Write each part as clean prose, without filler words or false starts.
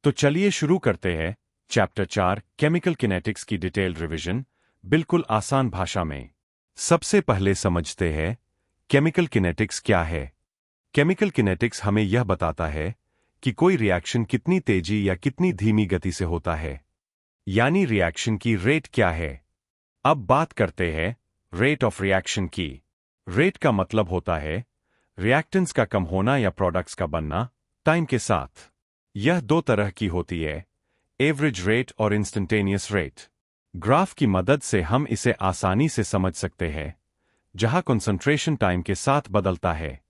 तो चलिए शुरू करते हैं। चैप्टर 4 केमिकल किनेटिक्स की डिटेल्ड रिवीजन, बिल्कुल आसान भाषा में। सबसे पहले समझते हैं केमिकल किनेटिक्स क्या है। केमिकल किनेटिक्स हमें यह बताता है कि कोई रिएक्शन कितनी तेजी या कितनी धीमी गति से होता है, यानी रिएक्शन की रेट क्या है। अब बात करते हैं रेट ऑफ रिएक्शन की। रेट का मतलब होता है रिएक्टेंट्स का कम होना या प्रोडक्ट्स का बनना टाइम के साथ। यह दो तरह की होती है, एवरेज रेट और इंस्टेंटेनियस रेट। ग्राफ की मदद से हम इसे आसानी से समझ सकते हैं, जहां कंसंट्रेशन टाइम के साथ बदलता है।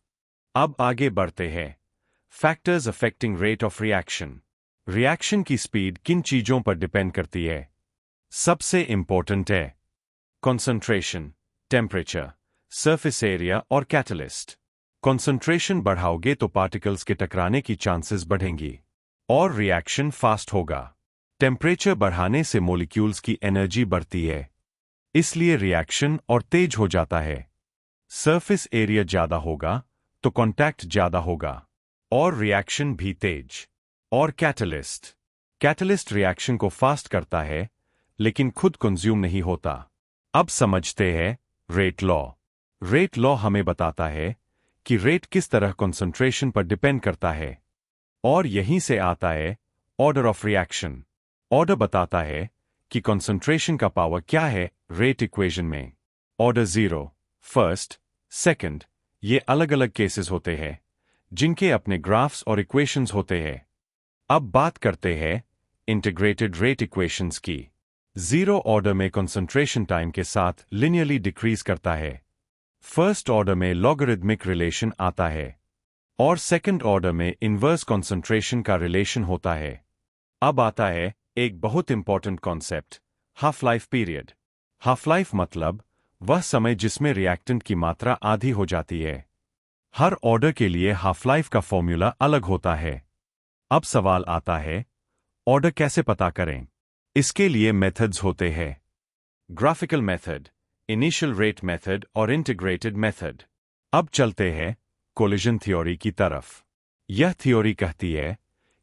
अब आगे बढ़ते हैं। Factors affecting rate of reaction. Reaction की स्पीड किन चीजों पर डिपेंड करती है? सबसे इंपॉर्टेंट है कंसंट्रेशन, टेम्परेचर, सरफेस एरिया और कैटलिस्ट। कंसंट्रेशन बढ़ाओगे तो पार्टिकल्स के टकराने की चांसेस बढ़ेंगी और रिएक्शन फास्ट होगा। टेम्परेचर बढ़ाने से मॉलिक्यूल्स की एनर्जी बढ़ती है, इसलिए रिएक्शन और तेज हो जाता है। सरफेस एरिया ज्यादा होगा तो कांटेक्ट ज्यादा होगा और रिएक्शन भी तेज। और कैटलिस्ट, कैटलिस्ट रिएक्शन को फास्ट करता है लेकिन खुद कंज्यूम नहीं होता। अब समझते हैं रेट लॉ। रेट लॉ हमें बताता है कि रेट किस तरह कंसंट्रेशन पर डिपेंड करता है, और यहीं से आता है ऑर्डर ऑफ रिएक्शन। ऑर्डर बताता है कि कंसंट्रेशन का पावर क्या है रेट इक्वेशन में। ऑर्डर 0, फर्स्ट, सेकंड, ये अलग अलग केसेस होते हैं जिनके अपने ग्राफ्स और इक्वेशंस होते हैं। अब बात करते हैं इंटीग्रेटेड रेट इक्वेशंस की। 0 ऑर्डर में कंसंट्रेशन टाइम के साथ लिनियरली डिक्रीज करता है। फर्स्ट ऑर्डर में लॉगरिदमिक रिलेशन आता है और सेकंड ऑर्डर में इनवर्स कंसंट्रेशन का रिलेशन होता है। अब आता है एक बहुत important concept, half life period. Half life मतलब वह समय जिसमें रिएक्टेंट की मात्रा आधी हो जाती है। हर ऑर्डर के लिए हाफ लाइफ का फॉर्मूला अलग होता है। अब सवाल आता है ऑर्डर कैसे पता करें? इसके लिए मेथड्स होते हैं, graphical method, initial rate method और इंटीग्रेटेड मेथड। अब चलते हैं कोलिजन थ्योरी की तरफ। यह थ्योरी कहती है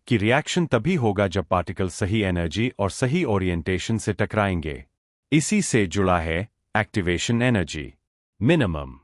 कि रिएक्शन तभी होगा जब पार्टिकल सही एनर्जी और सही ओरिएंटेशन से टकराएंगे। इसी से जुड़ा है एक्टिवेशन एनर्जी, मिनिमम।